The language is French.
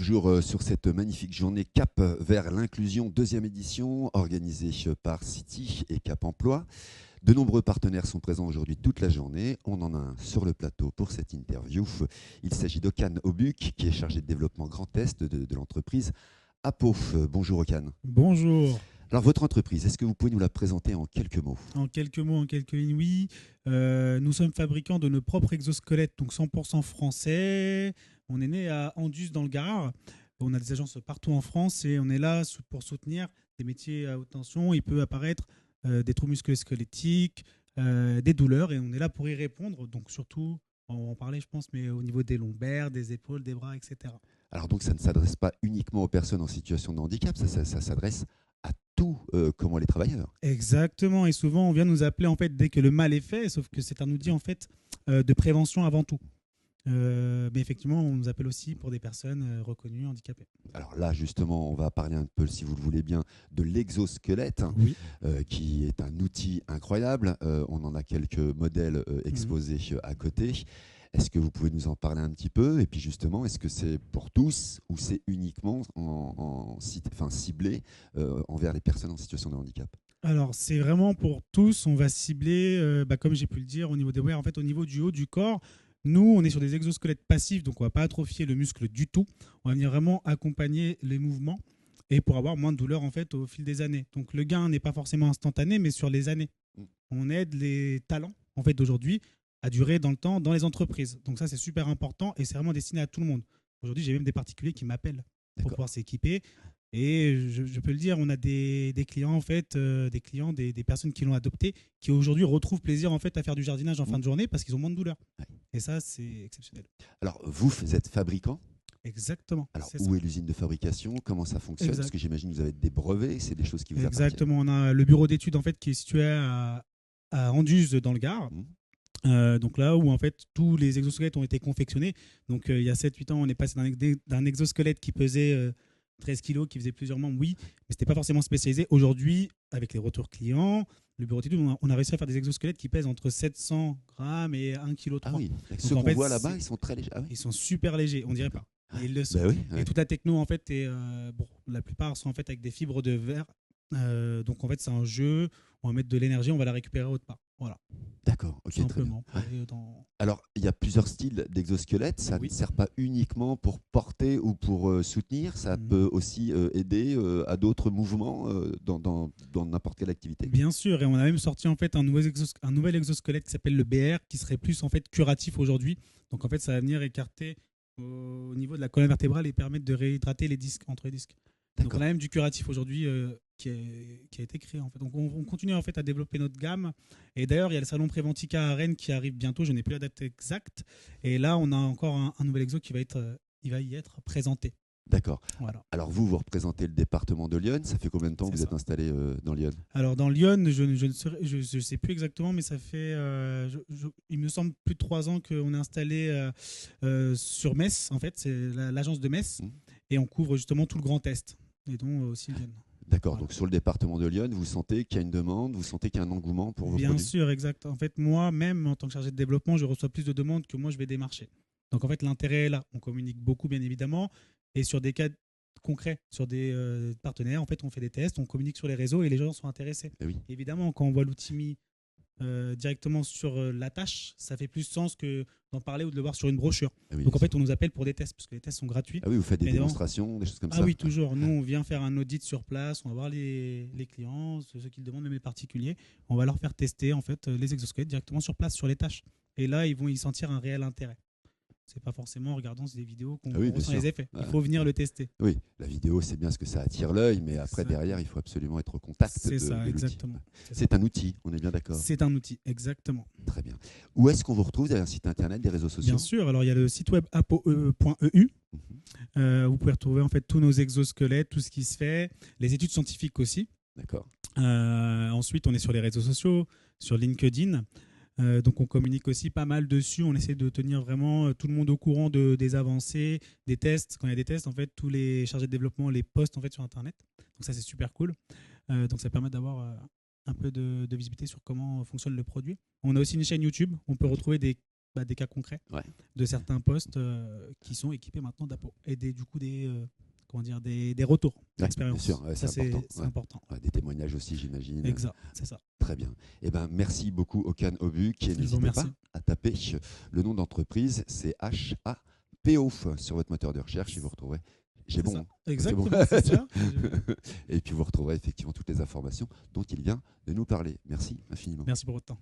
toujours sur cette magnifique journée Cap vers l'inclusion, deuxième édition, organisée par City et Cap Emploi. De nombreux partenaires sont présents aujourd'hui toute la journée. On en a un sur le plateau pour cette interview. Il s'agit d'Okan Obuc, qui est chargé de développement Grand Est de l'entreprise Apo. Bonjour Okan. Bonjour. Alors votre entreprise, est-ce que vous pouvez nous la présenter en quelques mots? En quelques mots, en quelques lignes, oui. Nous sommes fabricants de nos propres exosquelettes, donc 100% français. On est né à Anduze dans le Gard. On a des agences partout en France et on est là pour soutenir des métiers à haute tension. Il peut apparaître des troubles musculo-squelettiques, des douleurs et on est là pour y répondre. Donc surtout, on va en parler je pense, mais au niveau des lombaires, des épaules, des bras, etc. Alors donc ça ne s'adresse pas uniquement aux personnes en situation de handicap, ça s'adresse à tous comment les travailleurs. Exactement, et souvent on vient nous appeler en fait dès que le mal est fait, sauf que c'est un outil en fait de prévention avant tout. Mais effectivement, on nous appelle aussi pour des personnes reconnues handicapées. Alors là, justement, on va parler un peu, si vous le voulez bien, de l'exosquelette, Oui. qui est un outil incroyable. On en a quelques modèles exposés à côté. Est-ce que vous pouvez nous en parler un petit peu? Et puis justement, est-ce que c'est pour tous ou c'est uniquement ciblé envers les personnes en situation de handicap? Alors, c'est vraiment pour tous. On va cibler, comme j'ai pu le dire, au niveau des en fait, au niveau du haut du corps. Nous, on est sur des exosquelettes passifs, donc on ne va pas atrophier le muscle du tout. On va venir vraiment accompagner les mouvements et pour avoir moins de douleur en fait au fil des années. Donc le gain n'est pas forcément instantané, mais sur les années. Mm. On aide les talents en fait d'aujourd'hui à durer dans le temps dans les entreprises. Donc ça, c'est super important et c'est vraiment destiné à tout le monde. Aujourd'hui, j'ai même des particuliers qui m'appellent pour pouvoir s'équiper. Et je peux le dire, on a des clients, en fait, des personnes qui l'ont adopté, qui aujourd'hui retrouvent plaisir en fait, à faire du jardinage en fin de journée parce qu'ils ont moins de douleur. Ouais. Et ça, c'est exceptionnel. Alors, vous êtes fabricant? Exactement. Alors, C'est où ça. est l'usine de fabrication? Comment ça fonctionne? Exact. Parce que j'imagine que vous avez des brevets, c'est des choses qui vous Exactement. appartiennent. On a le bureau d'études en fait, qui est situé à Anduze dans le Gard. Donc là où en fait tous les exosquelettes ont été confectionnés. Donc il y a 7-8 ans, on est passé d'un exosquelette qui pesait 13 kilos, qui faisait plusieurs membres, oui, mais c'était pas forcément spécialisé. Aujourd'hui, avec les retours clients, le bureau d'études, on a réussi à faire des exosquelettes qui pèsent entre 700 grammes et 1,3 kg. Ah oui, Donc, ceux en qu'on fait, voit là-bas, ils sont très légers. Ah oui. ils sont super légers, on dirait pas. Et ils le sont. Bah oui, Et ouais. toute la techno, en fait, la plupart sont en fait avec des fibres de verre. Donc en fait, c'est un jeu. On va mettre de l'énergie, on va la récupérer autre part. Voilà. D'accord, ok, très bien. Simplement. Alors, il y a plusieurs styles d'exosquelettes. Ça Oui. ne sert pas uniquement pour porter ou pour soutenir. Ça peut aussi aider à d'autres mouvements dans n'importe quelle activité. Bien sûr, et on a même sorti en fait un nouvel exosquelette qui s'appelle le BR, qui serait plus en fait curatif aujourd'hui. Donc en fait, ça va venir écarter au niveau de la colonne vertébrale et permettre de réhydrater les disques entre les disques. Donc on a même du curatif aujourd'hui qui a été créé en fait. Donc on continue en fait à développer notre gamme. Et d'ailleurs, il y a le salon Préventica à Rennes qui arrive bientôt. Je n'ai plus la date exacte. Et là, on a encore un nouvel exo qui va y être présenté. D'accord. Voilà. Alors vous représentez le département de Lyon. Ça fait combien de temps que vous êtes installé dans Lyon? Alors dans Lyon, je ne sais plus exactement, mais ça fait, il me semble, plus de 3 ans qu'on est installé sur Metz. En fait, c'est l'agence de Metz. Et on couvre justement tout le Grand Est. Et donc aussi Lyon. D'accord, voilà. Donc sur le département de Lyon, vous sentez qu'il y a une demande, vous sentez qu'il y a un engouement pour vos produits? Bien sûr, exact. En fait, moi-même, en tant que chargé de développement, je reçois plus de demandes que moi, je vais démarcher. Donc en fait, l'intérêt est là. On communique beaucoup, bien évidemment. Et sur des cas concrets, sur des partenaires, en fait, on fait des tests, on communique sur les réseaux et les gens sont intéressés. Et oui. Évidemment, quand on voit l'outil mis directement sur la tâche, ça fait plus sens que d'en parler ou de le voir sur une brochure. Oui, donc en fait, on nous appelle pour des tests, parce que les tests sont gratuits. Ah oui, vous faites des démonstrations, des choses comme ça? Ah oui, toujours. Nous, on vient faire un audit sur place, on va voir les clients, ceux qui le demandent, même les particuliers. On va leur faire tester en fait les exosquelettes directement sur place, sur les tâches. Et là, ils vont y sentir un réel intérêt. C'est pas forcément en regardant des vidéos qu'on ressent les effets. Il faut venir le tester. Oui, la vidéo, c'est bien ce que ça attire l'œil, mais après, derrière, il faut absolument être au contact de l'outil. C'est ça, exactement. C'est un outil, on est bien d'accord? C'est un outil, exactement. Très bien. Où est-ce qu'on vous retrouve? Vous avez un site internet, des réseaux sociaux? Bien sûr, alors il y a le site web apo.eu. Vous pouvez retrouver en fait tous nos exosquelettes, tout ce qui se fait, les études scientifiques aussi. D'accord. Ensuite, on est sur les réseaux sociaux, sur LinkedIn. Donc on communique aussi pas mal dessus. On essaie de tenir vraiment tout le monde au courant des avancées, des tests. Quand il y a des tests, en fait, tous les chargés de développement les postent en fait sur Internet. Donc ça, c'est super cool. Donc ça permet d'avoir un peu de visibilité sur comment fonctionne le produit. On a aussi une chaîne YouTube. On peut retrouver des des cas concrets Ouais. de certains postes qui sont équipés maintenant d'APO et du coup comment dire, des retours Bien d'expérience. sûr, ouais, Ça, c'est important. c'est Ouais. important. Ouais, des témoignages aussi, j'imagine. Exact, c'est ça. Très bien. Eh ben, merci beaucoup, Okan Obuk. Et Je vous n'hésitez pas remercie. à taper le nom d'entreprise, c'est HAPO sur votre moteur de recherche et vous retrouverez. J'ai C'est bon. ça. Hein. Exactement, C'est bon. c'est ça. Et puis vous retrouverez effectivement toutes les informations dont il vient de nous parler. Merci infiniment. Merci pour votre temps.